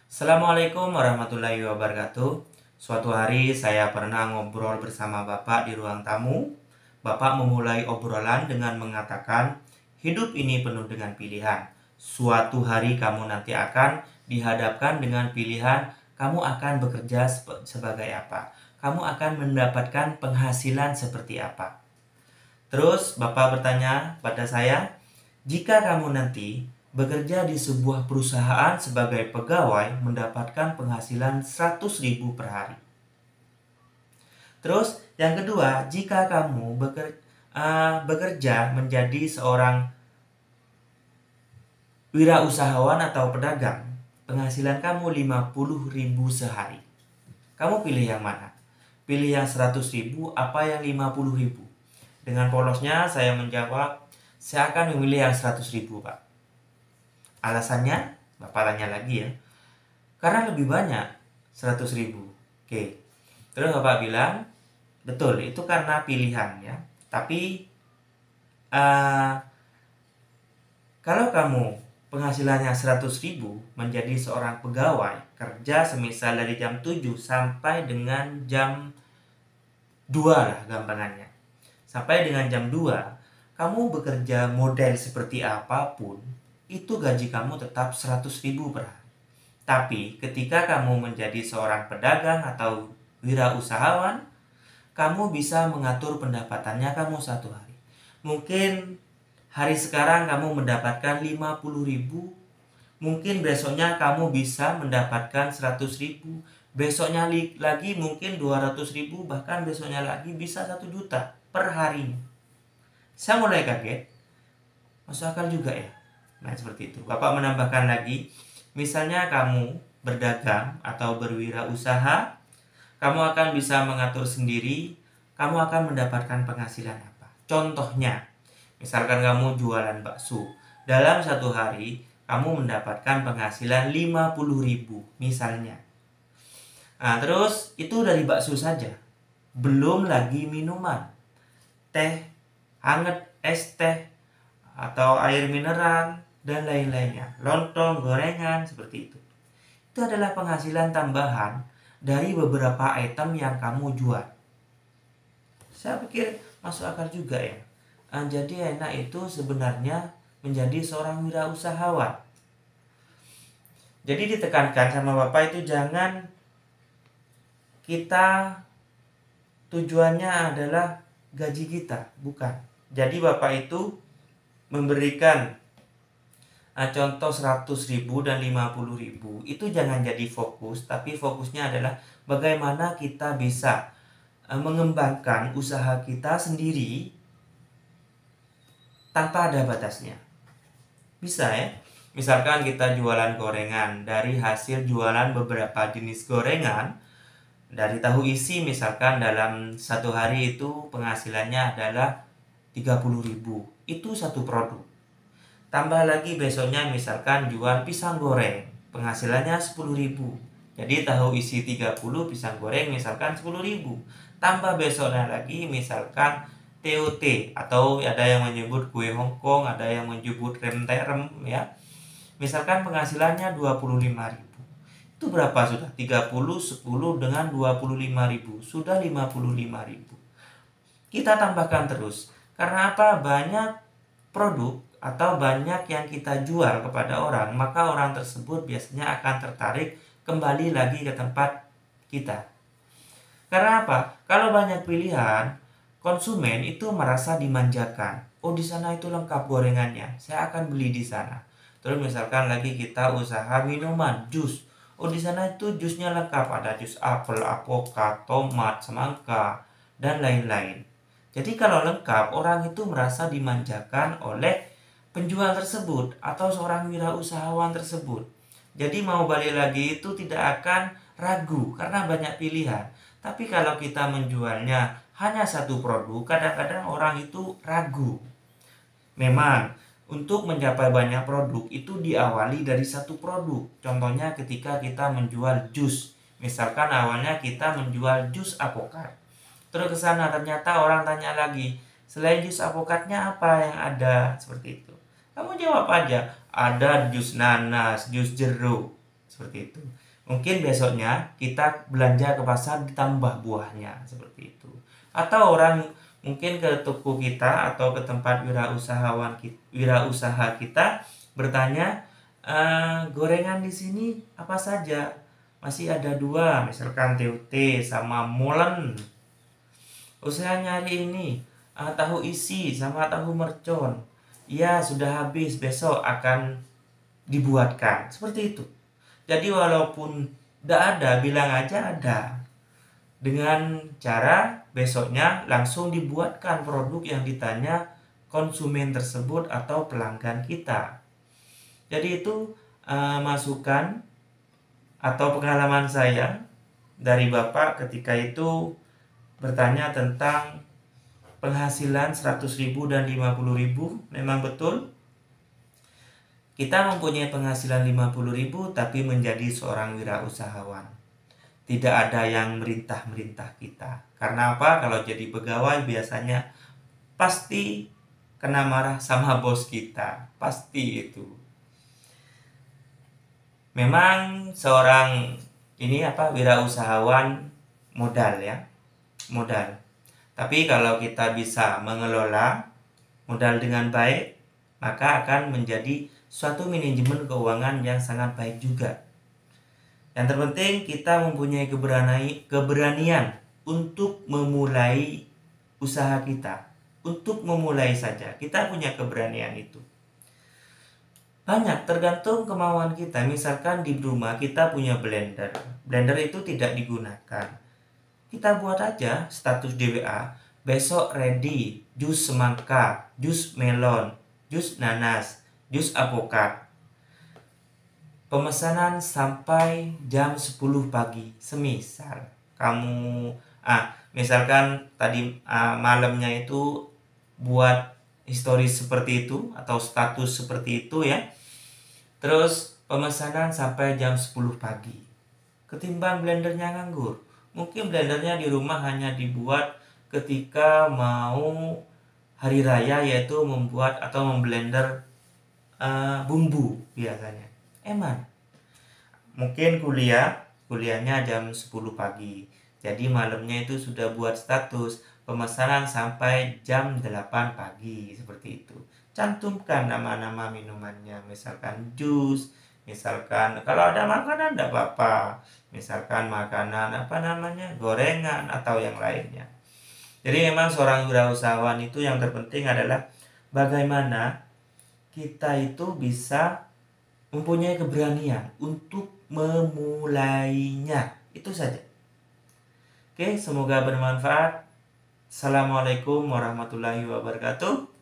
Assalamualaikum warahmatullahi wabarakatuh. Suatu hari saya pernah ngobrol bersama Bapak di ruang tamu. Bapak memulai obrolan dengan mengatakan, hidup ini penuh dengan pilihan. Suatu hari kamu nanti akan dihadapkan dengan pilihan, kamu akan bekerja sebagai apa? Kamu akan mendapatkan penghasilan seperti apa? Terus Bapak bertanya pada saya, jika kamu nanti bekerja di sebuah perusahaan sebagai pegawai mendapatkan penghasilan 100.000 per hari. Terus yang kedua, jika kamu bekerja menjadi seorang wirausahawan atau pedagang, penghasilan kamu 50.000 sehari. Kamu pilih yang mana? Pilih yang 100.000 apa yang 50.000? Dengan polosnya saya menjawab, saya akan memilih yang 100.000, Pak. Alasannya, Bapak tanya lagi ya. Karena lebih banyak 100.000. Oke. Terus Bapak bilang, betul, itu karena pilihan ya. Tapi kalau kamu penghasilannya 100.000 menjadi seorang pegawai, kerja semisal dari jam 7 sampai dengan jam 2 lah gampangannya. Sampai dengan jam 2, kamu bekerja model seperti apapun, itu gaji kamu tetap 100.000 per hari. Tapi ketika kamu menjadi seorang pedagang atau wirausahawan, kamu bisa mengatur pendapatannya kamu satu hari. Mungkin hari sekarang kamu mendapatkan 50.000, mungkin besoknya kamu bisa mendapatkan 100.000, besoknya lagi mungkin 200.000, bahkan besoknya lagi bisa 1 juta per hari. Saya mulai kaget, masuk akal juga ya. Nah seperti itu. Bapak menambahkan lagi, misalnya kamu berdagang atau berwirausaha, kamu akan bisa mengatur sendiri, kamu akan mendapatkan penghasilan apa. Contohnya, misalkan kamu jualan bakso, dalam satu hari kamu mendapatkan penghasilan 50.000 misalnya. Nah terus itu dari bakso saja, belum lagi minuman, teh hangat, es teh, atau air mineral, dan lain-lainnya, lontong, gorengan, seperti itu. Itu adalah penghasilan tambahan dari beberapa item yang kamu jual. Saya pikir masuk akal juga ya. Jadi enak itu sebenarnya menjadi seorang wirausahawan. Jadi ditekankan sama Bapak itu jangan kita tujuannya adalah gaji kita, bukan. Jadi Bapak itu memberikan contoh 100.000 dan 50.000 itu jangan jadi fokus, tapi fokusnya adalah bagaimana kita bisa mengembangkan usaha kita sendiri tanpa ada batasnya. Bisa ya, misalkan kita jualan gorengan, dari hasil jualan beberapa jenis gorengan, dari tahu isi misalkan dalam satu hari itu penghasilannya adalah 30.000, itu satu produk. Tambah lagi besoknya misalkan jual pisang goreng, penghasilannya 10.000. Jadi tahu isi 30, pisang goreng misalkan 10.000. Tambah besoknya lagi misalkan TOT, atau ada yang menyebut kue Hongkong, ada yang menyebut rem-terem ya. Misalkan penghasilannya 25.000. Itu berapa sudah? 30, 10 dengan 25.000. Sudah 55.000. Kita tambahkan terus. Karena apa? Banyak produk atau banyak yang kita jual kepada orang, maka orang tersebut biasanya akan tertarik kembali lagi ke tempat kita. Karena apa? Kalau banyak pilihan, konsumen itu merasa dimanjakan. Oh, di sana itu lengkap gorengannya, saya akan beli di sana. Terus misalkan lagi kita usaha minuman, jus. Oh, di sana itu jusnya lengkap, ada jus apel, alpukat, tomat, semangka, dan lain-lain. Jadi kalau lengkap, orang itu merasa dimanjakan oleh penjual tersebut atau seorang wirausahawan tersebut. Jadi mau balik lagi itu tidak akan ragu karena banyak pilihan. Tapi kalau kita menjualnya hanya satu produk, kadang-kadang orang itu ragu. Memang untuk mencapai banyak produk itu diawali dari satu produk. Contohnya ketika kita menjual jus. Misalkan awalnya kita menjual jus alpukat. Terus ke sana ternyata orang tanya lagi, selain jus alpukatnya apa yang ada? Seperti itu. Kamu jawab aja, ada jus nanas, jus jeruk. seperti itu. Mungkin besoknya kita belanja ke pasar ditambah buahnya, seperti itu. Atau orang mungkin ke toko kita atau ke tempat wirausaha kita bertanya, gorengan di sini apa saja? Masih ada 2, misalkan TUT sama molen. Usaha nyari ini, tahu isi sama tahu mercon. Ya, sudah habis, besok akan dibuatkan. Seperti itu. Jadi walaupun tidak ada, bilang aja ada. Dengan cara besoknya langsung dibuatkan produk yang ditanya konsumen tersebut atau pelanggan kita. Jadi itu masukan atau pengalaman saya dari Bapak ketika itu bertanya tentang penghasilan 100.000 dan 50.000. Memang betul kita mempunyai penghasilan 50.000 tapi menjadi seorang wirausahawan. Tidak ada yang merintah-merintah kita. Karena apa? Kalau jadi pegawai biasanya pasti kena marah sama bos kita. Pasti itu. Memang seorang wirausahawan modal ya. Modal. Tapi kalau kita bisa mengelola modal dengan baik, maka akan menjadi suatu manajemen keuangan yang sangat baik juga. Yang terpenting kita mempunyai keberanian untuk memulai usaha kita. Untuk memulai saja, kita punya keberanian itu. Banyak, tergantung kemauan kita. Misalkan di rumah kita punya blender. Blender itu tidak digunakan. Kita buat aja status di WA, besok ready, jus semangka, jus melon, jus nanas, jus alpukat. Pemesanan sampai jam 10 pagi. Semisal kamu misalkan tadi malamnya itu buat historis seperti itu atau status seperti itu ya. Terus pemesanan sampai jam 10 pagi. Ketimbang blendernya nganggur. Mungkin blendernya di rumah hanya dibuat ketika mau hari raya, yaitu membuat atau memblender bumbu biasanya. Mungkin kuliahnya jam 10 pagi. Jadi malamnya itu sudah buat status pemesanan sampai jam 8 pagi seperti itu. Cantumkan nama-nama minumannya, misalkan jus, misalkan kalau ada makanan tidak apa-apa, misalkan makanan gorengan atau yang lainnya. Jadi memang seorang wirausahawan itu yang terpenting adalah bagaimana kita itu bisa mempunyai keberanian untuk memulainya. Itu saja. Oke, semoga bermanfaat. Assalamualaikum warahmatullahi wabarakatuh.